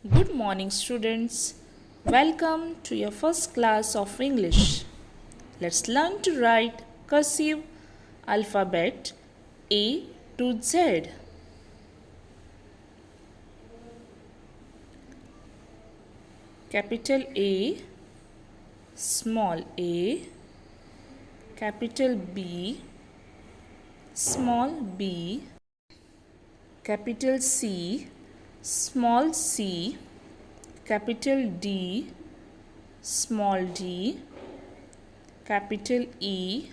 Good morning, students. Welcome to your first class of English. Let's learn to write cursive alphabet A to Z. Capital A, small a, capital B, small b, capital C, small c, capital D, small d, capital E,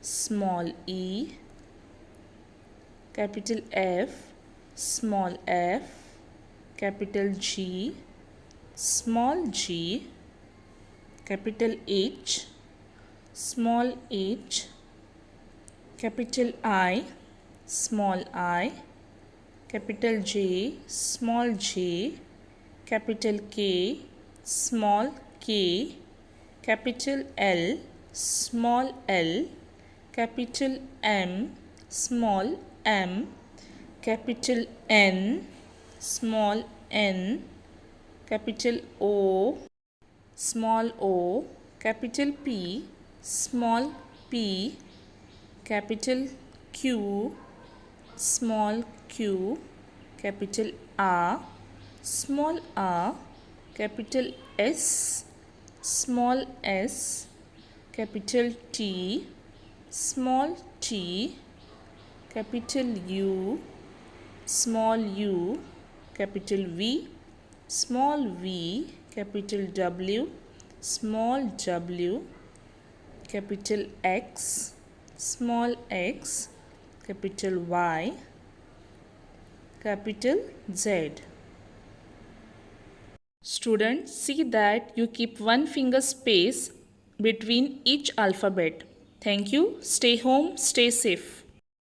small e, capital F, small f, capital G, small g, capital H, small h, capital I, small I, capital J, small j, capital K, small k, capital L, small l, capital M, small m, capital N, small n, capital O, small o, capital P, small p, capital Q, small q, capital R, small r, capital S, small s, capital T, small t, capital U, small u, capital V, small v, capital W, small w, capital X, small x, capital Y, capital Z. Students, see that you keep one finger space between each alphabet. Thank you. Stay home, stay safe.